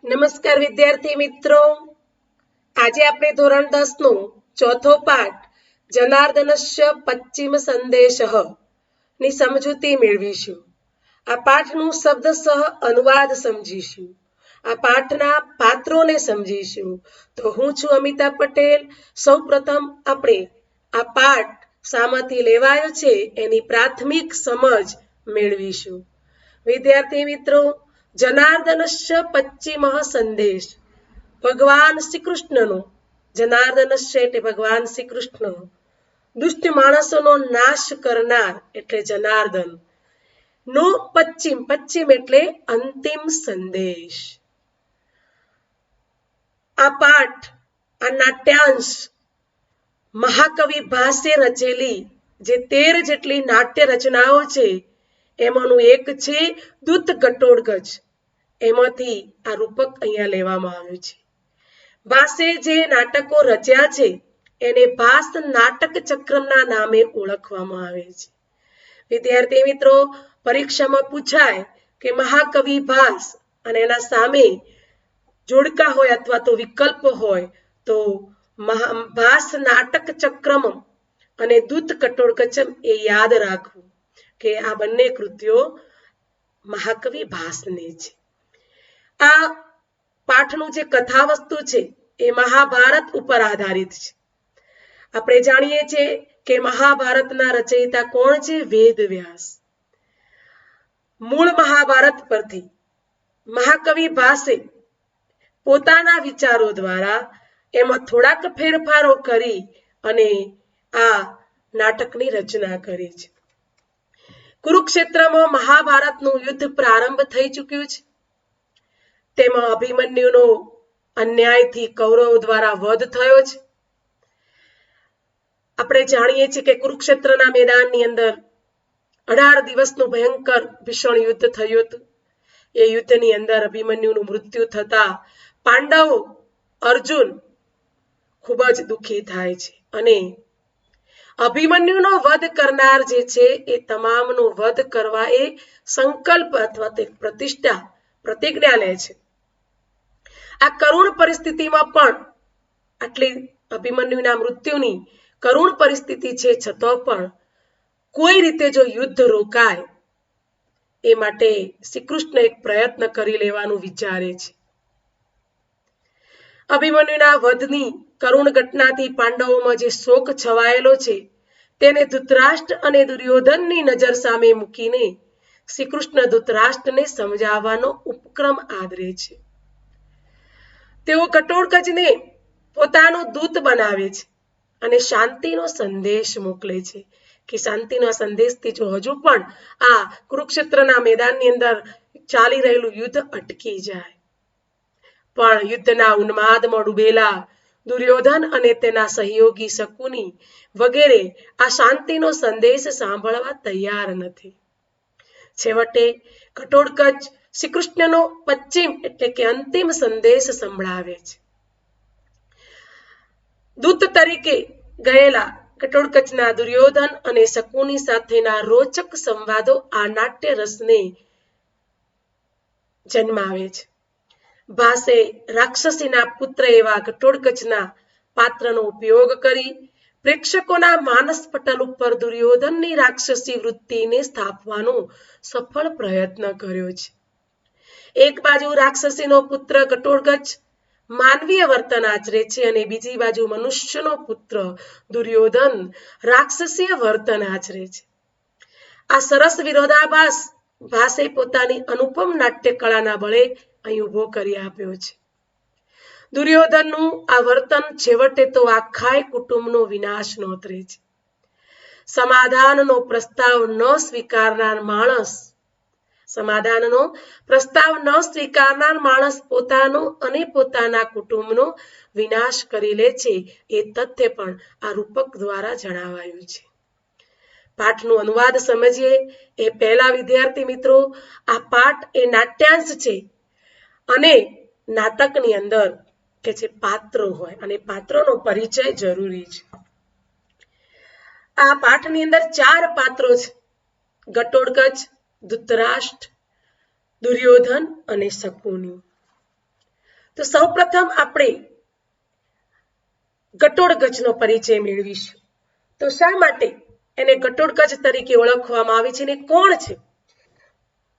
નમસ્કાર વિદ્યાર્થી મિત્રો, આજે આપણે ધોરણ 10 નો ચોથો પાઠ જનાર્દનસ્ય પશ્ચિમ સંદેશઃ ની સમજૂતી મેળવીશું. આ પાઠનું શબ્દસઃ અનુવાદ સમજીશું. આ પાઠના પાત્રોને સમજીશું. તો હું છું અમિતા પટેલ. સૌપ્રથમ આપણે આ પાઠ શામાંથી લેવાયો છે એની પ્રાથમિક સમજ મેળવીશું. વિદ્યાર્થી મિત્રો, જનાર્દનસ્ય પશ્ચિમ સંદેશ, ભગવાન શ્રી કૃષ્ણનો, જનાર્દનસ્ય એટલે ભગવાન શ્રી કૃષ્ણ, દુષ્ટ માણસોનો નાશ કરનાર એટલે જનાર્દન નો પશ્ચિમ, પશ્ચિમ એટલે અંતિમ સંદેશ. આ પાઠ, આ નાટ્યાંશ મહાકવિ ભાસે રચેલી જે 13 જેટલી નાટ્ય રચનાઓ છે એમાંનું એક છે દૂત ઘટોત્કચ. એમાંથી આ રૂપક અહીંયા લેવામાં આવ્યું છે. ભાસે જે નાટકો રચ્યા છે એને ભાસ નાટક ચક્રના નામે ઓળખવામાં આવે છે. વિદ્યાર્થી મિત્રો, પરીક્ષામાં પૂછાય કે મહાકવિ ભાસ અને એના સામે જોડકા હોય અથવા તો વિકલ્પ હોય તો ભાસ નાટક ચક્રમ અને દૂત ઘટોત્કચમ એ યાદ રાખવું કે આ બંને કૃતિઓ મહાકવિ ભાસની છે. આ પાઠનું જે કથાવસ્તુ છે એ મહાભારત ઉપર આધારિત છે. આપણે જાણીએ છીએ કે મહાભારતના રચયિતા કોણ છે? વેદવ્યાસ. મૂળ મહાભારત પરથી મહાકવિ ભાસે પોતાના વિચારો દ્વારા એમાં થોડાક ફેરફારો કરી અને આ નાટકની રચના કરી છે. કુરુક્ષેત્રમાં મહાભારતનું યુદ્ધ પ્રારંભ થઈ ચૂક્યું છે. તેમાં અભિમન્યુનો અન્યાયથી કૌરવો દ્વારા વધ થયો છે. આપણે જાણીએ છીએ કે કુરુક્ષેત્રના મેદાનની અંદર 18 દિવસનું ભયંકર ભીષણ યુદ્ધ થયું હતું. એ યુદ્ધની અંદર અભિમન્યુનું મૃત્યુ થતા પાંડવો, અર્જુન ખૂબ જ દુઃખી થાય છે અને અભિમન્યુનો વધ કરનાર જે છે એ તમામનો વધ કરવા એ સંકલ્પ અથવા તે પ્રતિજ્ઞા લે છે. આ કરુણ પરિસ્થિતિમાં પણ, આટલી અભિમન્યુના મૃત્યુની કરુણ પરિસ્થિતિ છે છતાં પણ કોઈ રીતે જો યુદ્ધ રોકાય એ માટે શ્રી કૃષ્ણ એક પ્રયત્ન કરી લેવાનું વિચારે છે. અભિમન્યુના વધની કરુણ ઘટનાથી પાંડવોમાં જે શોક છવાયેલો છે તેને ધૃતરાષ્ટ્ર અને દુર્યોધનની નજર સામે મૂકીને શ્રી કૃષ્ણ ધૃતરાષ્ટ્રને સમજાવવાનો ઉપક્રમ આદરે છે. તેઓ ઘટોત્કચને પોતાનો દૂત બનાવે છે અને શાંતિનો સંદેશ મોકલે છે કે શાંતિના સંદેશથી જો હજુ પણ આ કુરુક્ષેત્રના મેદાનની અંદર ચાલી રહેલું યુદ્ધ અટકી જાય. પણ યુદ્ધના ઉન્માદમાં ડૂબેલા દુર્યોધન અને તેના સહયોગી શકુની વગેરે આ શાંતિનો સંદેશ સાંભળવા તૈયાર નથી. છેવટે ઘટોત્કચ શ્રી કૃષ્ણનો પશ્ચિમ એટલે કે અંતિમ સંદેશ સંભળાવે છે. દૂત તરીકે ગયેલા ઘટોત્કચના દુર્યોધન અને શકુની સાથેના રોચક સંવાદો આ નાટ્ય રસને જન્માવે છે. ભાસે રાક્ષસીના પુત્ર એવા ઘટોત્કચના પાત્રનો ઉપયોગ કરી પ્રેક્ષકોના માનસ પટલ ઉપર દુર્યોધનની રાક્ષસી વૃત્તિને સ્થાપવાનો સફળ પ્રયત્ન કર્યો છે. એક બાજુ રાક્ષસીનો પુત્ર ઘટોત્કચ માનવીય વર્તન આચરે છે અને બીજી બાજુ મનુષ્યનો પુત્ર દુર્યોધન રાક્ષસીય વર્તન આચરે છે. આ સરસ વિરોધાભાસ ભાસે પોતાની અનુપમ નાટ્ય કળાના બળે અહીં ઉભો કરી આપ્યો છે. દુર્યોધનનું આ વર્તન છેવટે તો આખા કુટુંબનો વિનાશ નોતરે છે. સમાધાનનો પ્રસ્તાવ ન સ્વીકારનાર માણસ પોતાનો અને પોતાના કુટુંબનો વિનાશ કરી લે છે એ તથ્ય પણ આ રૂપક દ્વારા જણાવાયું છે. પાઠનું અનુવાદ સમજીએ એ પહેલા વિદ્યાર્થી મિત્રો, આ પાઠ એ નાટ્યાંશ છે અને નાટકની અંદર કે જે પાત્રો હોય અને પાત્રોનો પરિચય જરૂરી છે. આ પાઠની અંદર 4 પાત્રો છે: ઘટોત્કચ, ધૃતરાષ્ટ્ર, દુર્યોધન અને શકુની. તો સૌપ્રથમ આપણે ઘટોડગજનો પરિચય મેળવીશું. તો શા માટે એને ઘટોડગજ તરીકે ઓળખવામાં આવે છે અને કોણ છે?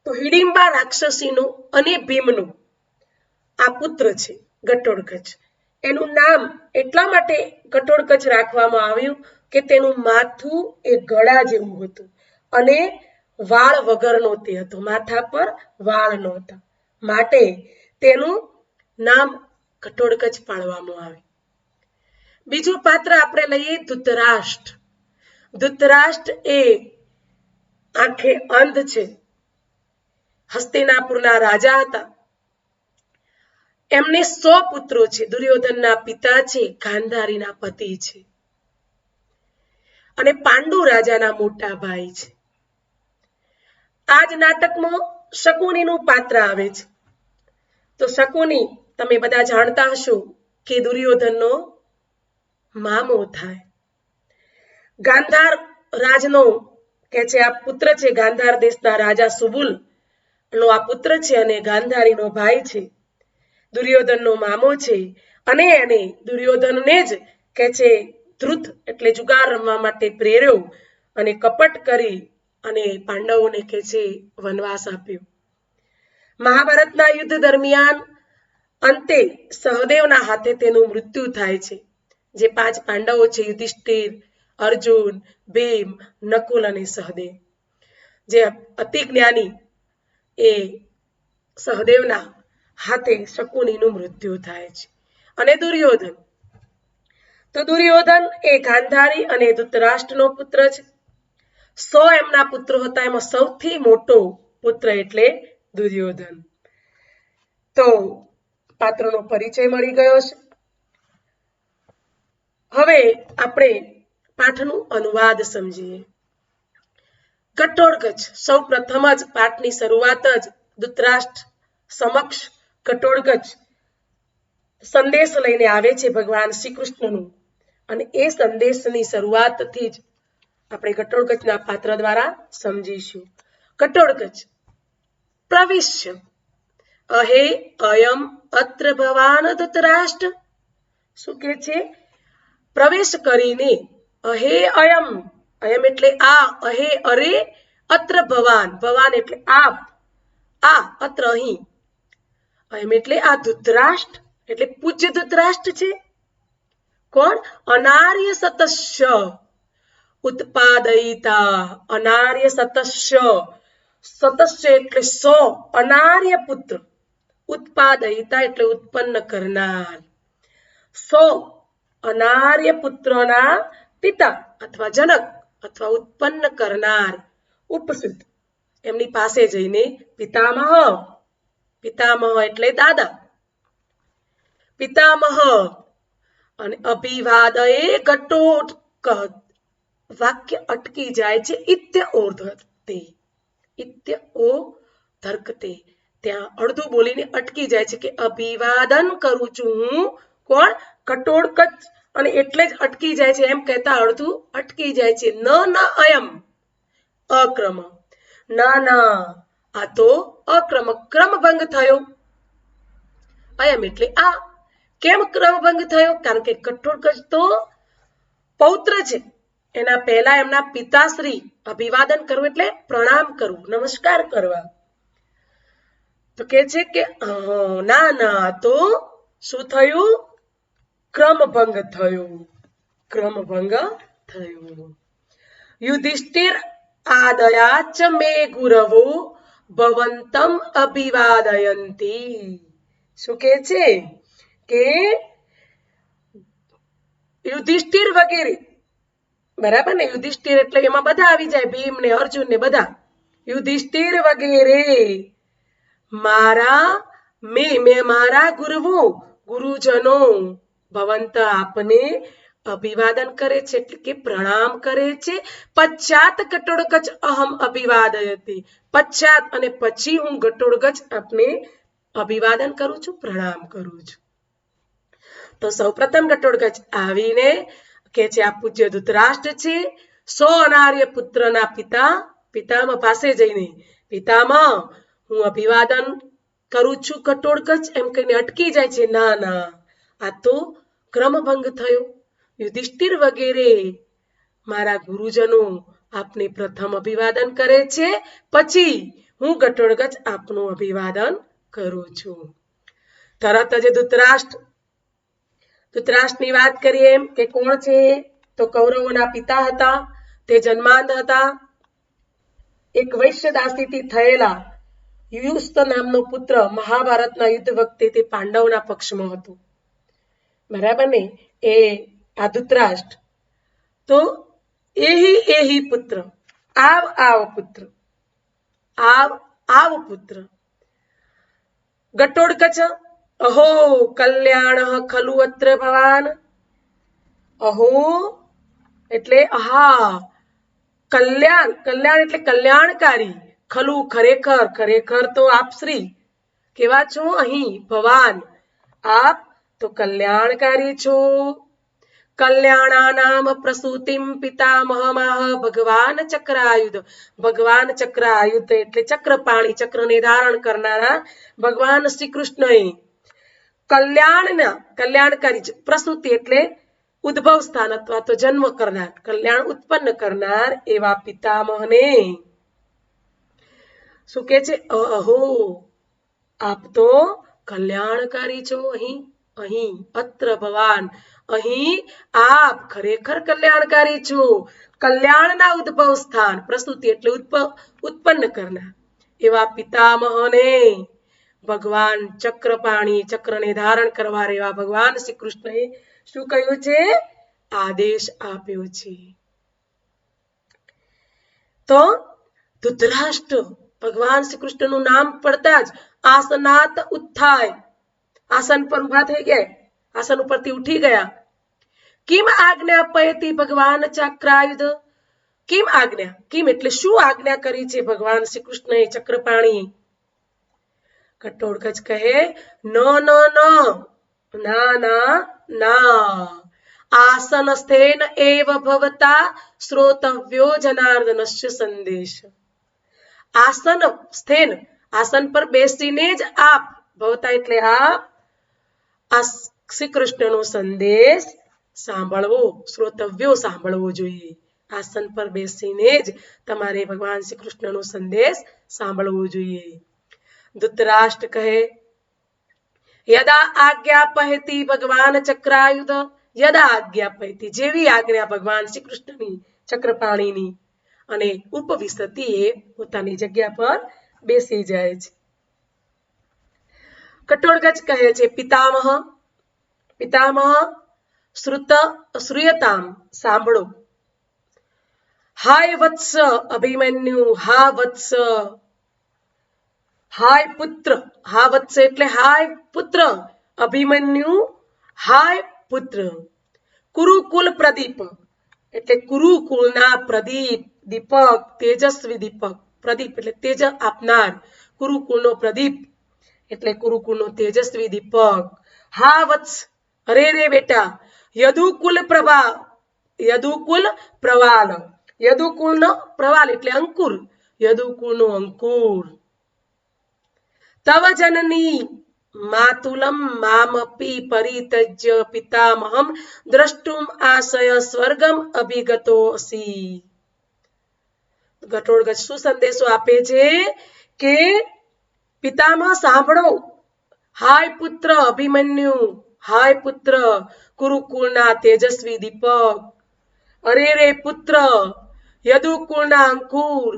તો હિડિંબા રાક્ષસીનું અને ભીમનું આ પુત્ર છે ઘટોડગજ. એનું નામ એટલા માટે ઘટોડગજ રાખવામાં આવ્યું કે તેનું માથું એ ગળા જેવું હતું અને વાળ વગરનો તે હતો, માથા પર વાળ નહોતા, માટે તેનું નામ ઘટોડગજ પાડવામાં આવે. બીજું પાત્ર આપણે લઈએ ધૃતરાષ્ટ્ર. ધૃતરાષ્ટ્ર એ આંખે અંધ છે, હસ્તિનાપુરના રાજા હતા. એમને 100 પુત્રો છે. દુર્યોધનના પિતા છે, ગાંધારીના પતિ છે અને પાંડુ રાજાના મોટા ભાઈ છે. આજ નાટકમાં શકુનીનું પાત્ર આવે છે. તો શકુની તમે બધા જાણતા હશો કે દુર્યોધનનો મામો થાય. ગાંધાર રાજનો કે છે આ પુત્ર છે, ગાંધાર દેશના રાજા સુબુલ નો આ પુત્ર છે અને ગાંધારીનો ભાઈ છે, દુર્યોધનનો મામો છે અને એને દુર્યોધનને જ કે છે ધૃત એટલે જુગાર રમવા માટે પ્રેર્યો અને કપટ કરી અને પાંડવોને કે છે વનવાસ આપ્યો. મહાભારતના યુદ્ધ દરમિયાન અંતે સહદેવના હાથે તેનું મૃત્યુ થાય છે. જે 5 પાંડવો છે, યુધિષ્ઠિર, અર્જુન, ભીમ, નકુલ અને સહદેવ, જે અતિ જ્ઞાની એ સહદેવના હાથે શકુનીનું મૃત્યુ થાય છે. અને દુર્યોધન, તો દુર્યોધન એ ગાંધારી અને ધૃતરાષ્ટ્રનો પુત્ર છે. 100 એમના પુત્રો હતા, એમાં સૌથી મોટો પુત્ર એટલે દુર્યોધન. તો પાત્રનો પરિચય મળી ગયો છે. હવે આપણે પાઠનું અનુવાદ સમજીએ. ઘટોડગજ સૌ પ્રથમ જ પાઠની શરૂઆત જ ધૃતરાષ્ટ્ર સમક્ષ ઘટોડગજ સંદેશ લઈને આવે છે ભગવાન શ્રી કૃષ્ણનું, અને એ સંદેશની શરૂઆતથી જ આપણે ઘટોડગજના પાત્ર દ્વારા સમજીશું. ઘટોડગજ પ્રવિશ્ય અહે અયમ અત્ર ભવાન ધૃતરાષ્ટ્ર. શું કે છે? પ્રવેશ કરીને અહે અયમ, અયમ એટલે આ, અહે અરે, અત્ર ભવાન, ભવાન એટલે આપ, આ અત્ર અહીં, અયમ એટલે આ ધૃતરાષ્ટ્ર એટલે પૂજ્ય ધૃતરાષ્ટ્ર છે. કોણ? અનાર્ય સતસ્ય ઉત્પાદયિતા, અનાર્ય સતસ્ય, સતસ્ય એટલે 100, અનાર્ય પુત્ર, ઉત્પાદયિતા એટલે ઉત્પન્ન કરનાર, 100 અનાર્ય પુત્રોના પિતા અથવા જનક અથવા ઉત્પન્ન કરનાર ઉપસુત એમની પાસે જઈને પિતામહ, પિતામહ એટલે દાદા, પિતામહ અને અભિવાદયે ઘટોત્કચ. વાક્ય અટકી જાય છે ઇત્ય ઓર્ધતે, ઇત્ય ઓ ધર્કતે, ત્યાં અડધું બોલીને અટકી જાય છે કે અભિવાદન કરું છું હું. કોણ? ઘટોડગજ. અને એટલે જ અટકી જાય છે, એમ કહેતા અડધું અટકી જાય છે. ન અયમ અક્રમ, ના ના આ તો અક્રમ, ક્રમભંગ થયો. અયમ એટલે આ. કેમ ક્રમભંગ થયો? કારણ કે ઘટોડગજ તો પૌત્ર છે, એના પહેલા એમના પિતાશ્રી અભિવાદન કરવું એટલે પ્રણામ કરવું, નમસ્કાર કરવા. તો કે છે કે ના ના તો શું થયું? ક્રમભંગ થયું, ક્રમભંગ થયું. યુધિષ્ઠિર આદયાચ મે ગુરવો ભવંતમ અભિવાદયંતી. શું કે છે? કે યુધિષ્ઠિર વગેરે, બરાબર ને? યુધિષ્ઠિર એટલે એમાં બધા આવી જાય, ભીમ ને અર્જુન ને બધા. યુધિષ્ઠિર વગેરે મારા મેં મારા ગુરુઓ, ગુરુજનો, ભવંત આપને અભિવાદન કરે છે એટલે કે પ્રણામ કરે છે. પશ્ચાત ઘટોડગજ અહમ અભિવાદયતી, પશ્ચાત અને પછી હું ઘટોડગજ આપને અભિવાદન કરું છું, પ્રણામ કરું છું. તો સૌપ્રથમ ઘટોડગજ આવીને કે છે આ પૂજ્ય ધૃતરાષ્ટ્ર છે, 100 અનાર્ય પુત્રના પિતા, પિતામહ પાસે જઈને પિતામહ હું અભિવાદન કરું છું કટોળગજ એમ કહીને અટકી જાય છે. ના ના, આ તો ક્રમભંગ થયો. યુધિષ્ઠિર વગેરે મારા ગુરુજનો આપને પ્રથમ અભિવાદન કરે છે, પછી હું કટોળગજ આપનું અભિવાદન કરું છું. તરત જ ધૃતરાષ્ટ્રની વાત કરીએ એમ કે કોણ છે, તો કૌરવોના પિતા હતા. તે જન્માંધ હતા. એક વૈશ્ય દાસીથી થયેલા યુયુસ્ત નામનો પુત્ર મહાભારતના યુદ્ધ વખતે તે પાંડવના પક્ષમાં હતો. બરાબર ને? એ આ ધૃતરાષ્ટ્ર તો એહી પુત્ર, આવ પુત્ર, આવ પુત્ર. ઘટોળગજ અહો કલ્યાણ ખલુ અત્ર ભવાન. અહો એટલે આહા, કલ્યાણ, કલ્યાણ એટલે કલ્યાણકારી, ખલુ ખરેખર, ખરેખર તો આપ શ્રી કેવા છો અહીં, ભવાન આપ તો કલ્યાણકારી છો. કલ્યાણાનામ પ્રસૂતિમ પિતામહમાહ ભગવાન ચક્રાયુધ. ભગવાન ચક્રાયુધ એટલે ચક્રપાણી, ચક્રને ધારણ કરનારા ભગવાન શ્રી કૃષ્ણએ કલ્યાણકારી પ્રસૂતિ એટલે ઉદ્ભવ સ્થાન અથવા તો જન્મ કરનાર, કલ્યાણ ઉત્પન્ન કરનાર એવા પિતામહને શું કે છે, અહો આપ તો કલ્યાણકારી છો. અહીં અત્ર ભવાન, અહીં આપ ખરેખર કલ્યાણકારી છો. કલ્યાણના ઉદ્ભવ સ્થાન, પ્રસ્તુતિ એટલે ઉત્પન્ન કરનાર એવા પિતામહને ભગવાન ચક્રપાણી, ચક્રને ધારણ કરવા એવા ભગવાન શ્રી કૃષ્ણએ શું કહ્યું છે, આદેશ આપ્યો છે. તો ધૃતરાષ્ટ્ર ભગવાન શ્રી કૃષ્ણનું નામ પડતા જ આસનાત ઉત્થાય, આસન પર ઉભા થઈ ગયા, આસન ઉપરથી ઉઠી ગયા. કિમ આજ્ઞા પયતી ભગવાન ચક્રાયુધ. કિમ આજ્ઞા, કિમ એટલે શું આજ્ઞા કરી છે ભગવાન શ્રી કૃષ્ણએ ચક્રપાણી. ઘટોળગજ કહે ના ના ના, આસન સ્થેન એવ ભવતા શ્રોતવ્યો જનાર્દનસ્ય સંદેશ. આસન સ્થેન, આસન પર બેસીને જ આપ, ભવતા એટલે આપ, આ શ્રી કૃષ્ણનો સંદેશ સાંભળવો, શ્રોતવ્યો સાંભળવો જોઈએ. આસન પર બેસીને જ તમારે ભગવાન શ્રી કૃષ્ણનો સંદેશ સાંભળવો જોઈએ. ધૃતરાષ્ટ્ર કહે યદા આજ્ઞાપયતિ ભગવાન ચક્રાયુધ. યદા આજ્ઞાપયતિ જેવી આજ્ઞા ભગવાન શ્રી કૃષ્ણની, ચક્રપાણીની, અને ઉપવિશતિ એ પોતાની જગ્યા પર બેસી જાય છે. ઘટોળગજ કહે છે પિતામહ, પિતામહ શ્રુયતામ સાંભળો. હાય વત્સ અભિમન્યુ, હા વત્સ, હાય પુત્ર, હા વત્સ એટલે હાય પુત્ર, અભિમન્યુ હાય પુત્ર. કુરુકુલ પ્રદીપ એટલે કુરુકુલના પ્રદીપ, દીપક, તેજસ્વી દીપક, પ્રદીપ એટલે તેજ આપનાર, કુરુકુલનો પ્રદીપ એટલે કુરુકુલનો તેજસ્વી દીપક. હા વત્સ, અરે રે બેટા. યદુકુલ પ્રભા, યદુકુલ પ્રવાલ, યદુકુલનો પ્રવાલ એટલે અંકુર, યદુકુલનો અંકુર. તવ જનની માતુલમ મામપી પરિત્યજ્ય પિતામહમ દ્રષ્ટુમ આશય સ્વર્ગમ અભિગતો અસી. ઘટોળગજ શું સંદેશો આપે છે કે પિતામહ સાંભળો, હાય પુત્ર અભિમન્યુ, હાય પુત્ર કુરુકુળના તેજસ્વી દીપક, અરે રે પુત્ર યદુકુળના અંકુર,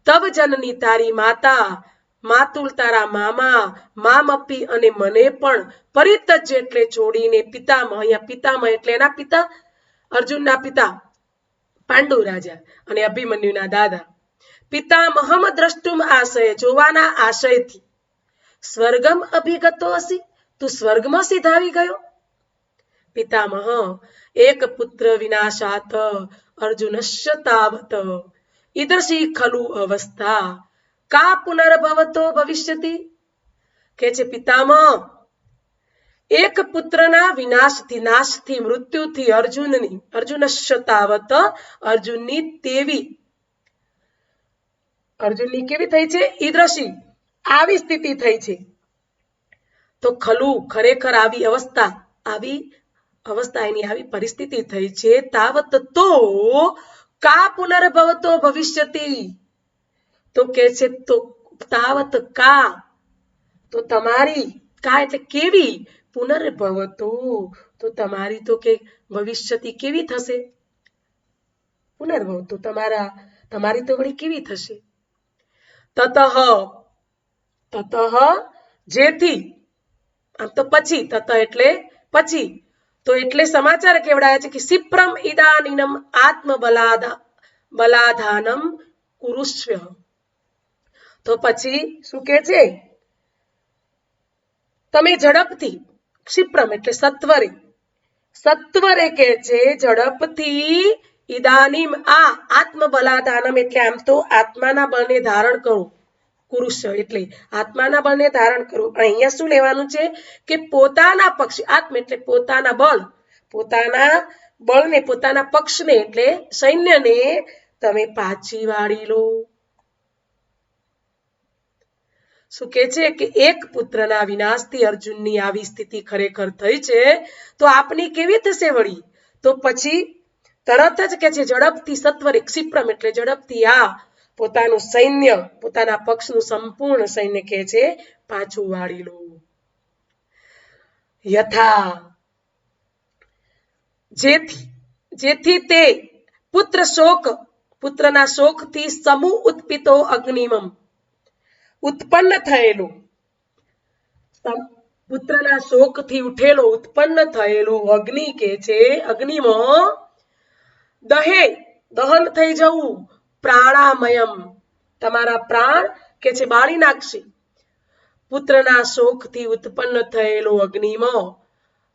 તવ જનની તારી માતા, માતુલ તારા મામા, મામપી અને મને પણ, પરિત્યજ એટલે છોડીને, પિતામહ અહીંયા પિતામહ એટલે એના પિતા, અર્જુનના પિતા પાંડુ રાજા અને અભિમન્યુના દાદા. પિતામહમ દ્રષ્ટુમ આશય જોવાના આશયથી, સ્વર્ગમ અભિગતો હસી તું સ્વર્ગમાં સીધાવી ગયો. પિતામહ એક પુત્ર વિનાશાત અર્જુનસ્ય તાવત ઈદૃશી ખલુ અવસ્થા કા પુનર્ભવતો ભવિષ્યતિ. કે છે પિતામહ એક પુત્રના વિનાશથી, નાશથી, મૃત્યુથી અર્જુનની, અર્જુનસ્ય તાવત અર્જુનની તેવી, અર્જુનની કેવી થઈ છે, ઈદૃશી આવી સ્થિતિ થઈ છે, તો ખલુ ખરેખર આવી અવસ્થા એની આવી પરિસ્થિતિ થઈ છે તાવત તો કા પુનર્ભવતો ભવિષ્યતિ તો કે છે તો તાવત કા તો તમારી કા એટલે કેવી પુનર્ભવતો તો તમારી તો કે ભવિષ્યતિ કેવી થશે પુનર્ભવતો તમારી તો વળી કેવી થશે તતઃ જેથી આમ તો પછી તત એટલે પછી તો એટલે સમાચાર કેવડાયા છે કે સિપ્રમ ઇદાનીનમ બલાધાનમ કુરુષ્વ તો પછી શું કે છે તમે ઝડપથી ક્ષિપ્રમ એટલે સત્વરે કે છે ઝડપથી ઇદાનીમ આ આત્મબલાધાનમ એટલે આમ તો આત્માના બળને ધારણ કરો પુરુષ એટલે આત્માના બળને ધારણ કરો પણ અહીંયા શું લેવાનું છે કે પોતાના પક્ષ આત્મ એટલે પોતાના બળને પોતાના પક્ષને એટલે સૈન્યને તમે પાછી વાળી લો શું કે છે કે એક પુત્રના વિનાશથી અર્જુનની આવી સ્થિતિ ખરેખર થઈ છે તો આપની કેવી થશે વળી તો પછી તરત જ કે છે ઝડપથી સત્વરે ક્ષિપ્રમ એટલે ઝડપથી આ પોતાનું સૈન્ય પોતાના પક્ષનું સંપૂર્ણ સૈન્ય કે છે પાછું વાળી લો યથા જેથી તે પુત્રના શોકથી સમૂહ ઉત્પિતો અગ્નિમમ ઉત્પન્ન થયેલું પુત્રના શોકથી ઉત્પન્ન થયેલું અગ્નિ કે છે અગ્નિમાં દહન થઈ જવું પ્રાણામયમ તમારા પ્રાણ કે છે બાળી નાખશે પુત્રના શોકથી ઉત્પન્ન થયેલો અગ્નિમાં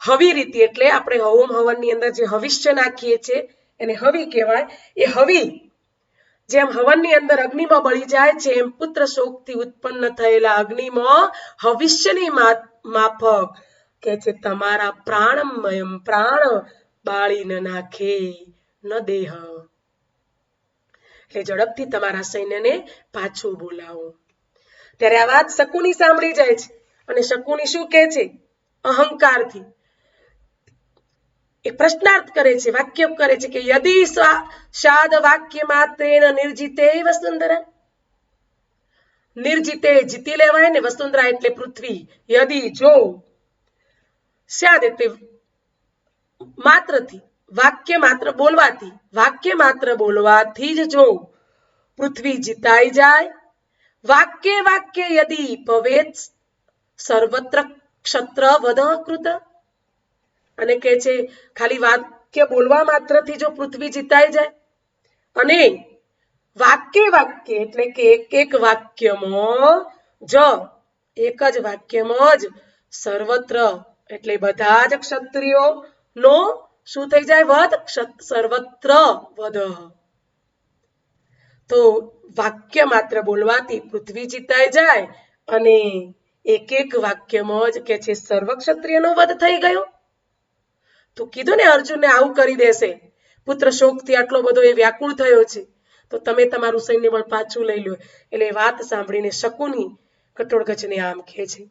હવી રીતે એટલે આપણે હોમ હવનની અંદર જે હવિષ્ય નાખીએ છીએ એને હવી કહેવાય એ હવી જેમ હવનની અંદર અગ્નિમાં બળી જાય છે એમ પુત્ર શોકથી ઉત્પન્ન થયેલા અગ્નિમાં હવિષ્યની માફક કે છે તમારા પ્રાણમયમ પ્રાણ બાળી ન નાખે ન દેહ એટલે ઝડપથી તમારા સૈન્યને પાછું બોલાવો ત્યારે આ વાત શકુની સાંભળી જાય છે અને શકુની શું કહે છે અહંકારથી એક પ્રશ્નાર્થ કરે છે વાક્ય કરે છે કે યદી શાદ વાક્ય માત્રેન નિર્જિતે વસુંધરા નિર્જિતે જીતી લેવાય ને વસુંધરા એટલે પૃથ્વી યદી જો શાદ એટલે માત્રથી વાક્ય માત્ર બોલવાથી જ જો પૃથ્વી જીતાઈ જાય વાક્ય યદી ભવેત સર્વત્ર ક્ષત્ર વધ કૃત અને કે છે ખાલી વાક્ય બોલવા માત્રથી જો પૃથ્વી જીતાઈ જાય અને વાક્ય એટલે કે એક વાક્યમાં એક જ વાક્યમાં જ સર્વત્ર એટલે બધા જ ક્ષત્રિયો નો શું થઈ જાય વધ સર્વત્ર વધ તો વાક્ય માત્ર બોલવાથી પૃથ્વી જીતાઈ જાય અને એક વાક્યમાં જ કે છે સર્વ ક્ષત્રિયનો વધ થઈ ગયો તો કીધું ને અર્જુનને આવું કરી દેશે પુત્ર શોકથી આટલો બધો એ વ્યાકુળ થયો છે તો તમે તમારું સૈન્ય બળ પાછું લઈ લો એટલે વાત સાંભળીને શકુની કઠોળગજને આમ કહે છે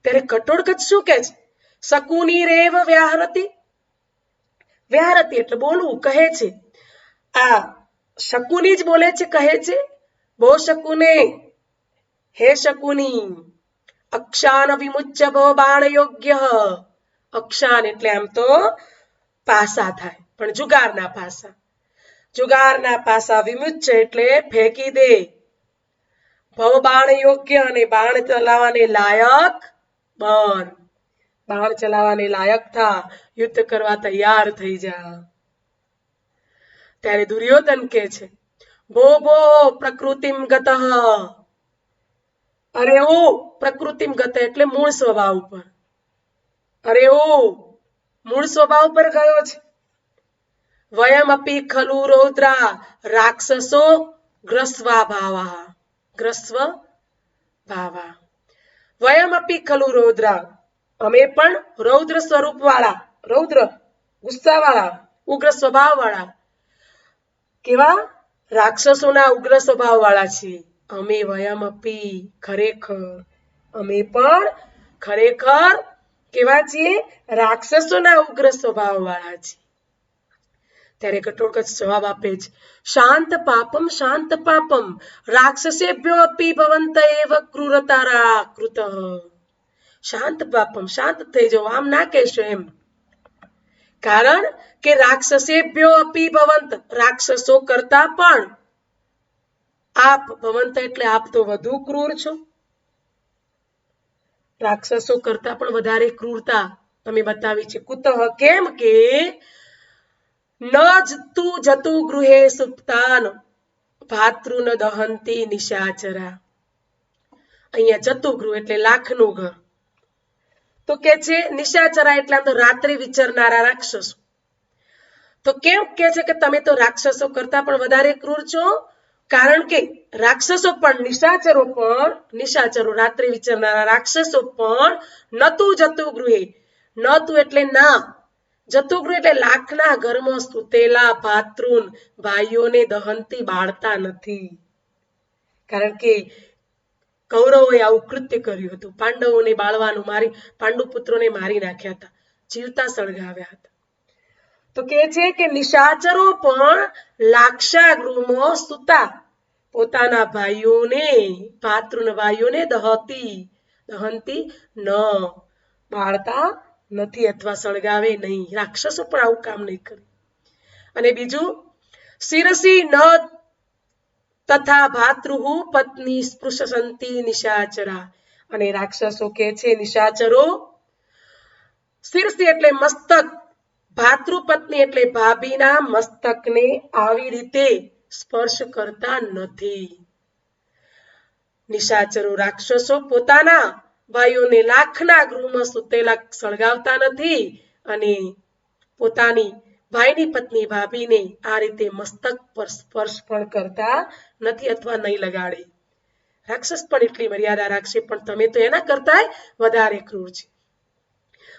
ત્યારે કઠોળગજ શું કહે છે શકુની રેવ વ્યાહરતી એટલે બોલવું કહે છે આ શકુની જ બોલે છે કહે છે બો શકુને હે શકુની અક્ષાન વિમુચ્ય ભવ બાણ યોગ્ય અક્ષાન એટલે આમ તો પાસા થાય પણ જુગારના પાસા વિમુચ્ય એટલે ફેંકી દે ભવ બાણ યોગ્ય અને બાણ ચલાવવાને લાયક બન બાણ ચલાવવાને લાયક થા યુદ્ધ કરવા તૈયાર થઈ જા ત્યારે દુર્યોધન કહે છે ભો પ્રકૃતિમ ગતઃ અરે ઓ પ્રકૃતિમ ગત એટલે મૂળ સ્વભાવ ઉપર મૂળ સ્વભાવ પર ગયો છે વયમ અપી ખલુ રૌદ્રા રાક્ષસો ગ્રસ્વ ભાવા વયમ અપી ખલુ રૌદ્રા અમે પણ રૌદ્ર સ્વરૂપ વાળા ગુસ્સા વાળા ઉગ્ર સ્વભાવ વાળા કેવા રાક્ષસોના ઉગ્ર સ્વભાવ વાળા છીએ અમે વયમ અપી ખરેખર અમે પણ ખરેખર કેવા છીએ? રાક્ષસોના ઉગ્ર સ્વભાવ વાળા છીએ. ત્યારે ઘટોત્કચ જવાબ આપે છે, શાંત પાપમ રાક્ષસેભ્યો અપી ભવંત એવ ક્રૂરતારા કૃતઃ. શાંત પાપમ, શાંત થઈ જાઓ, આમ ના કહેશો એમ. કારણ કે રાક્ષસેભ્યો અપી ભવંત, રાક્ષસો કરતા પણ આપ, ભવંત એટલે આપ તો વધુ ક્રૂર છો. રાક્ષસો કરતા પણ વધારે ક્રૂરતા તમે બતાવી છે. કુતઃ, કેમ કે ન જતુ ગૃહે સુપ્તાન ભાતૃન દહંતી નિશાચરા. અહીંયા જતુગૃહ એટલે લાખનું ઘર. તો કે છે નિશાચરા એટલે આમ તો રાત્રિ વિચરનારા રાક્ષસો. તો કેમ કે છે કે તમે તો રાક્ષસો કરતા પણ વધારે ક્રૂર છો? કારણ કે રાક્ષસો પણ નિશાચરો રાત્રિ વિચરનારા રાક્ષસો પણ નતું જતું ગૃહે, નતું એટલે ના, જતુગૃહ એટલે લાખના ઘરમાં સુતેલા ભાતૃન ભાઈઓને દહંતી બાળતા નથી. કારણ કે કૌરવોએ આવું કૃત્ય કર્યું હતું. પાંડવોને બાળવાનું, પાંડુ પુત્રોને મારી નાખ્યા હતા, જીવતા સળગાવ્યા હતા. તો કે છે કે નિશાચરો પણ લાક્ષાગૃહમાં સૂતા પોતાના ભાઈઓને, ભાતૃન ભાઈઓને દહંતી ન બાળતા નથી અથવા સળગાવે નહીં. રાક્ષસો પણ આવું કામ નહીં કરે. અને બીજું, શિરસી ન તથા ભાતૃહુ પત્ની સ્પૃશંતી નિશાચરા. અને રાક્ષસો કે છે નિશાચરો શિરસી એટલે મસ્તક, ભાતૃપત્ની એટલે ભાભીના મસ્તકને આવી રીતે સ્પર્શ કરતા નથી. નિશાચરો રાક્ષસો પોતાના ભાઈઓને લાખના ગૃહમાં સુતેલા સળગાવતા નથી અને પોતાની ભાઈની પત્ની ભાભીને આ રીતે મસ્તક પર સ્પર્શ પણ કરતા નથી અથવા નહીં લગાડે. રાક્ષસ પણ એટલી મર્યાદા રાખશે, પણ તમે તો એના કરતા વધારે ક્રૂર છે.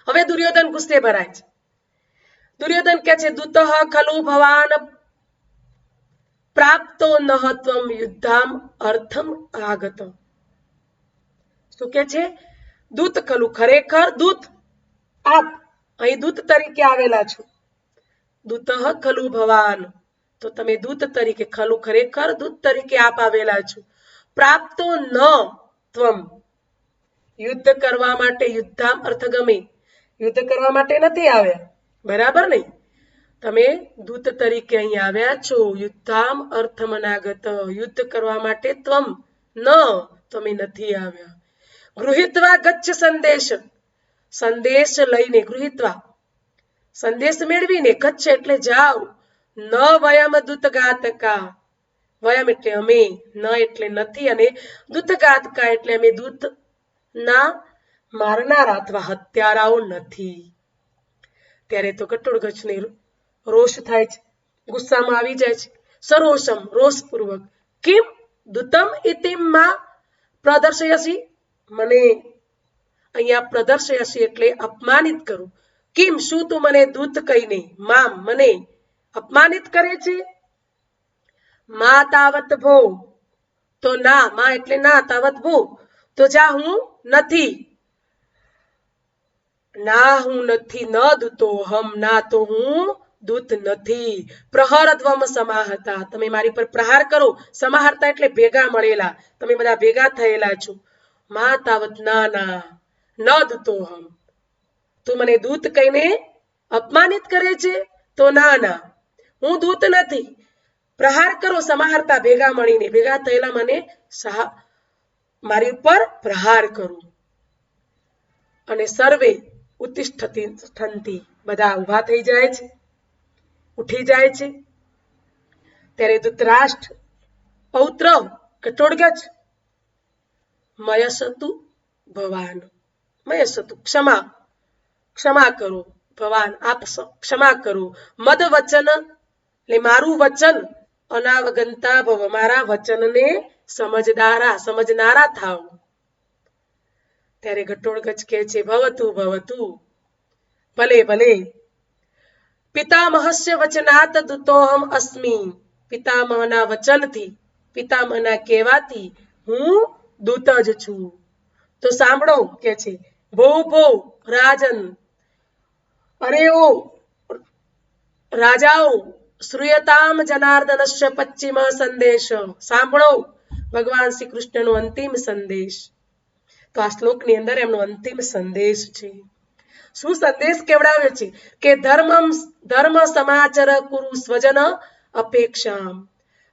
હવે દુર્યોધન ગુસ્સે ભરાય છે. દુર્યોધન કહે છે, દૂતઃ ખલુ ભવાન પ્રાપ્તો નહ ત્વમ યુદ્ધામ અર્થમ આગત. શું કે છે? દૂત ખલુ, ખરેખર દૂત આપ અહીં દૂત તરીકે આવેલા છો. દૂતઃ ખલુ ભવાન, તો તમે દૂત તરીકે, ખલુ ખરેખર દૂત તરીકે આપ આવેલા છો. પ્રાપ્તો ન ત્વમ, યુદ્ધ કરવા માટે, યુદ્ધામ અર્થ ગમે, યુદ્ધ કરવા માટે નથી આવ્યા, બરાબર ને? તમે દૂત તરીકે અહીં આવ્યા છો. યુદ્ધામ અર્થમ અનાગત, યુદ્ધ કરવા માટે ત્વમ ન, તમે નથી આવ્યા. ગૃહીત્વા ગચ્છ સંદેશ, સંદેશ લઈને, ગૃહીત્વા સંદેશ મેળવીને, ગચ્છ એટલે જાઓ, ન વયમ દૂતઘાતકા, વયમ એટલે અમે, ન એટલે નથી, અને દૂતઘાતકા એટલે અમે દૂત ના મારનારા અથવા હત્યારાઓ નથી. ત્યારે તો ઘટોત્કચને રોષ થાય છે, ગુસ્સામાં આવી જાય છે. સરોષમ, રોષપૂર્વક, કિમ દૂતમ ઇતિમ માં પ્રદર્શયસી, મને અહીંયા પ્રદર્શયસી એટલે અપમાનિત કરું. કિમ, શું તું મને દૂત કહીને, મામ મને અપમાનિત કરે છે? મા તાવત ભો, તો ના, મા એટલે ના, તાવત ભો તો જા, હું નથી, ના હું નથી, ન દૂતો હમ, ના તો હું દૂત નથી. પ્રહરદ્વમ સમાહતા, તમે મારી પર પ્રહાર કરો. સમાહર્તા એટલે ભેગા મળેલા, તમે બધા ભેગા થયેલા છો. મા તાવત, ના ના, ન દૂતો હમ, તું મને દૂત કહીને અપમાનિત કરે છે? તો ના ના, હું દૂત નથી. પ્રહાર કરો, સમાહર્તા ભેગા મળીને, ભેગા થયેલા મને મારી ઉપર પ્રહાર કરો. અને સર્વે ઉત્તિષ્ઠન્તિ, બધા ઊભા થઈ જાય છે, ઉઠી જાય છે. ત્યારે ધૃતરાષ્ટ્ર પૌત્ર ઘટોત્કચ, મયસતુ ભવાન, મયસતુ ક્ષમા કરો, ભવાન આપ ક્ષમા કરો, મદ વચન એટલે મારું વચન, અનાવગંતા ભવ, મારા વચનને સમજનારા થાવ. ત્યારે ઘટોત્કચ કહે છે, ભવતુ, ભલે ભલે, પિતામહસ્ય વચનાત દૂતોહમ અસ્મિ, પિતામહના વચનથી, પિતામહના કહેવાથી હું દૂત જ છું. તો સાંભળો, કે છે ભો ભો રાજન, અરે ઓ રાજાઓ, શ્રૂયતામ જનાર્દનસ્ય પશ્ચિમ સંદેશ, સાંભળો ભગવાન શ્રી કૃષ્ણનો અંતિમ સંદેશ. તો આ શ્લોકની અંદર એમનો અંતિમ સંદેશ છે. શું સંદેશ કેવડાવ્યો છે કે ધર્મ સમાચર કુરુ સ્વજન અપેક્ષામ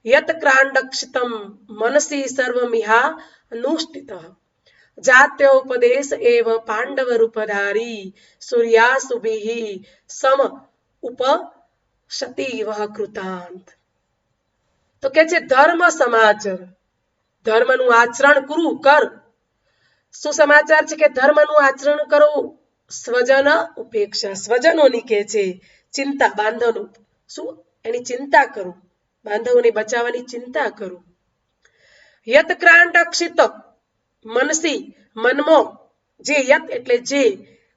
યત ક્રાંડક્ષિતમ મનસી સર્વમિહા અનુષ્ઠિતઃ જાત્યોપદેશ એવ પાંડવ રૂપધારી સૂર્યાસુભિઃ સમ ઉપશતિ વહ કૃતાંત. તો કે છે ધર્મ સમાચર, ધર્મનું આચરણ કર. શું સમાચાર છે કે ધર્મનું આચરણ કરો. સ્વજન ઉપેક્ષા, સ્વજનોની કે છે ચિંતા, બાંધવનો શું એની ચિંતા કરો, બાંધવોને બચાવવાની ચિંતા કરો. યત ક્રાંડક્ષિત મનસી, મનમાં જે, યત એટલે જે,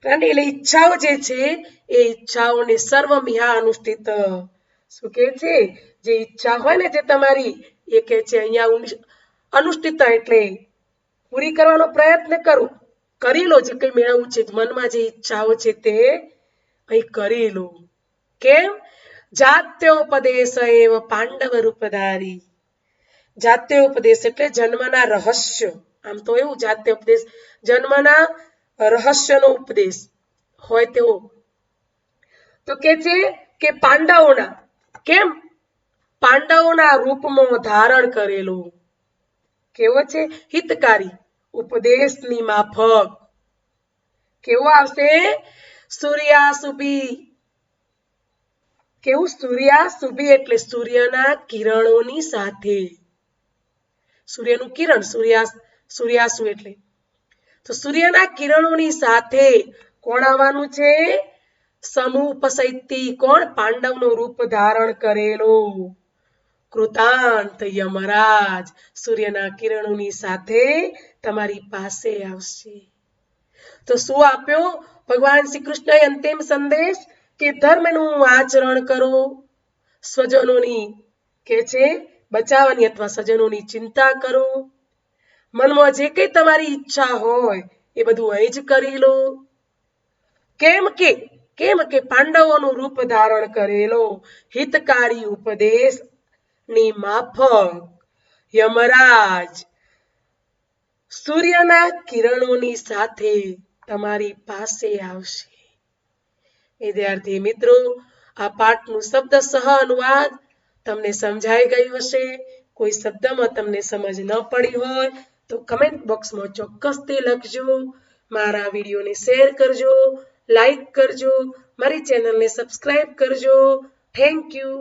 ક્રાંડ એટલે ઈચ્છાઓ જે છે એ ઈચ્છાઓને સર્વમિહા અનુષ્ઠિત. શું કે છે જે ઈચ્છા હોય ને જે તમારી એ કે છે અહીંયા અનુષ્ઠિત એટલે પૂરી કરવાનો પ્રયત્ન કરો, કરી લો. જે કંઈ મેળવવું છે, મનમાં જે ઈચ્છાઓ છે તે અહીં કરી લો. કેમ? જાત્યોપદેશ એવ પાંડવ રૂપધારી. જાત્યોપદેશ એટલે જન્મના રહસ્ય. આમ તો એવું જાત્યોપદેશ જન્મના રહસ્યનો ઉપદેશ હોય તેવો. તો કે છે કે પાંડવોના, કેમ? પાંડવોના રૂપમાં ધારણ કરેલો. કેવો છે? હિતકારી ઉપદેશની માફક. કેવો આવશે? સૂર્યાસુભી. કેવું? સૂર્યાસુભી એટલે સૂર્યના કિરણોની સાથે. સૂર્યનું કિરણ, સૂર્યાસુ એટલે તો સૂર્યના કિરણોની સાથે કોણ આવવાનું છે? સમુપસૈતી. કોણ? પાંડવનું રૂપ ધારણ કરેલો કૃતાંત યમરાજ સૂર્યના કિરણોની સાથે તમારી પાસે આવશે. તો શું આપ્યો ભગવાન શ્રી કૃષ્ણએ અંતિમ સંદેશ કે ધર્મનું આચરણ કરો, સ્વજનોની કે છે બચાવવાની અથવા સજ્જનોની ચિંતા કરો, મનમાં જે કંઈ તમારી ઈચ્છા હોય એ બધું અહીં જ કરી લો. કેમ કે પાંડવોનું રૂપ ધારણ કરેલો હિતકારી ઉપદેશ ની માફક યમરાજ સૂર્યના કિરણોની સાથે તમારી પાસે આવશે. વિદ્યાર્થી મિત્રો, આ પાઠનું શબ્દસઃ અનુવાદ તમને સમજાઈ ગયું હશે. કોઈ શબ્દમાં તમને સમજ ન પડી હોય તો કમેન્ટ બોક્સમાં ચોક્કસથી લખજો. મારા વિડીયોને શેર કરજો, લાઈક કરજો, મારી ચેનલને સબસ્ક્રાઇબ કરજો. Thank you.